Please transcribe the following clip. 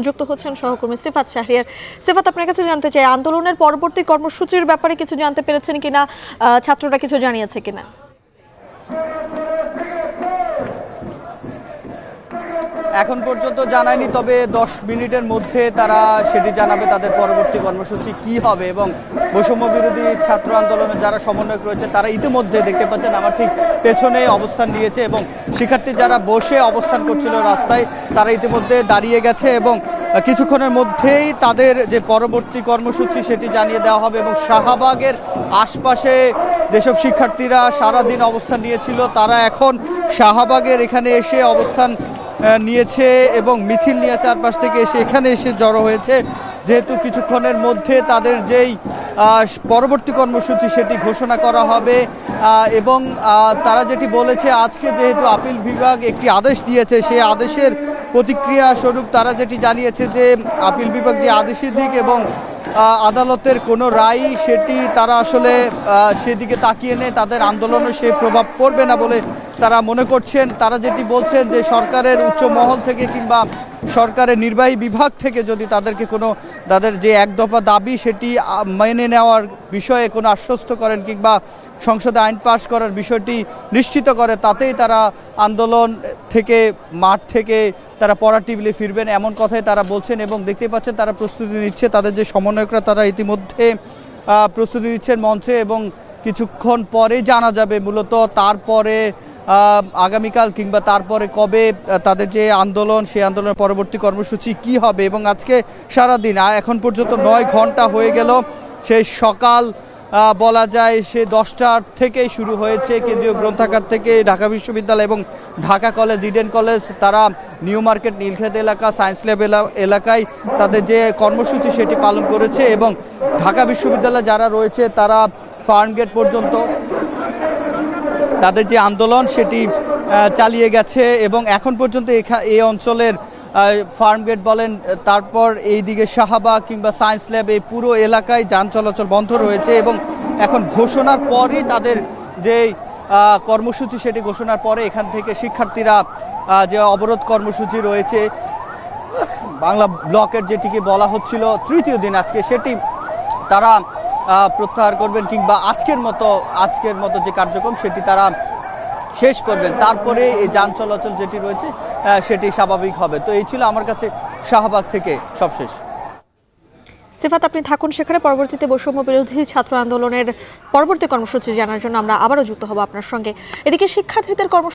যুক্ত হচ্ছেন সহকর্মী সিফাত শাহরিয়ার। সিফাত, আপনার কাছে জানতে চাই, আন্দোলনের পরবর্তী কর্মসূচির ব্যাপারে কিছু জানতে পেরেছেন কিনা, ছাত্ররা কিছু জানিয়েছে কিনা? এখন পর্যন্ত জানায়নি, তবে 10 মিনিটের মধ্যে তারা সেটি জানাবে তাদের পরবর্তী কর্মসূচি কি হবে। এবং বৈষম্য বিরোধী ছাত্র আন্দোলনের যারা সমন্বয়ক রয়েছে তারা ইতিমধ্যে দেখতে পাচ্ছেন আমার ঠিক পেছনে অবস্থান নিয়েছে, এবং শিক্ষার্থী যারা বসে অবস্থান করছিল রাস্তায় তারা ইতিমধ্যে দাঁড়িয়ে গেছে এবং কিছুক্ষণের মধ্যেই তাদের যে পরবর্তী কর্মসূচি সেটি জানিয়ে দেওয়া হবে। এবং শাহবাগের আশপাশে যেসব শিক্ষার্থীরা সারাদিন অবস্থান নিয়েছিল তারা এখন শাহবাগের এখানে এসে অবস্থান নিয়েছে এবং মিছিল নিয়ে চারপাশ থেকে এসে এখানে এসে জড়ো হয়েছে, যেহেতু কিছুক্ষণের মধ্যে তাদের যেই পরবর্তী কর্মসূচি সেটি ঘোষণা করা হবে। এবং তারা যেটি বলেছে, আজকে যেহেতু আপিল বিভাগ একটি আদেশ দিয়েছে, সেই আদেশের প্রতিক্রিয়া স্বরূপ তারা যেটি জানিয়েছে যে আপিল বিভাগ যে আদেশের দিক এবং আদালতের কোনো রায় সেটি তারা আসলে সেদিকে তাকিয়ে নেই, তাদের আন্দোলনে সেই প্রভাব পড়বে না বলে তারা মনে করছেন। তারা যেটি বলছেন যে সরকারের উচ্চ মহল থেকে কিংবা সরকারের নির্বাহী বিভাগ থেকে যদি তাদেরকে কোনো তাদের যে এক দফা দাবি সেটি মেনে নেওয়ার বিষয়ে কোনো আশ্বস্ত করেন কিংবা সংসদে আইন পাশ করার বিষয়টি নিশ্চিত করে, তাতেই তারা আন্দোলন থেকে মাঠ থেকে তারা পড়া টেবিলে ফিরবেন, এমন কথাই তারা বলছেন। এবং দেখতে পাচ্ছেন তারা প্রস্তুতি নিচ্ছে, তাদের যে সমন্বয়করা তারা ইতিমধ্যে প্রস্তুতি নিচ্ছেন মঞ্চে, এবং কিছুক্ষণ পরে জানা যাবে মূলত তারপরে আগামীকাল কিংবা তারপরে কবে তাদের যে আন্দোলন সেই আন্দোলনের পরবর্তী কর্মসূচি কি হবে। এবং আজকে সারাদিন এখন পর্যন্ত 9 ঘন্টা হয়ে গেল, সেই সকাল বলা যায় সে 10টার থেকেই শুরু হয়েছে। কেন্দ্রীয় গ্রন্থাগার থেকে ঢাকা বিশ্ববিদ্যালয় এবং ঢাকা কলেজ, ইডেন কলেজ, তারা নিউ মার্কেট, নীলক্ষেত এলাকা, সায়েন্স ল্যাব এলাকায় তাদের যে কর্মসূচি সেটি পালন করেছে। এবং ঢাকা বিশ্ববিদ্যালয়ে যারা রয়েছে তারা ফার্মগেট পর্যন্ত তাদের যে আন্দোলন সেটি চালিয়ে গেছে। এবং এখন পর্যন্ত এই অঞ্চলের ফার্মগেট বলেন, তারপর এই দিকে শাহবাগ কিংবা সায়েন্স ল্যাব, এই পুরো এলাকায় যান চলাচল বন্ধ রয়েছে। এবং এখন ঘোষণার পরই তাদের যে কর্মসূচি সেটি ঘোষণার পরে এখান থেকে শিক্ষার্থীরা যে অবরোধ কর্মসূচি রয়েছে বাংলা ব্লকের, যেটিকে বলা হচ্ছিল তৃতীয় দিন আজকে, সেটি তারা প্রত্যাহার করবেন কিংবা আজকের মতো যে কার্যক্রম সেটি তারা শেষ করবেন, তারপরে এই যান চলাচল যেটি রয়েছে সেটি স্বাভাবিক হবে। তো এই ছিল আমার কাছে শাহবাগ থেকে সবশেষ। সিফাত, আপনি থাকুন সেখানে। পরবর্তীতে বৈষম্য বিরোধী ছাত্র আন্দোলনের পরবর্তী কর্মসূচি জানার জন্য আমরা আবারও যুক্ত হব আপনার সঙ্গে। এদিকে শিক্ষার্থীদের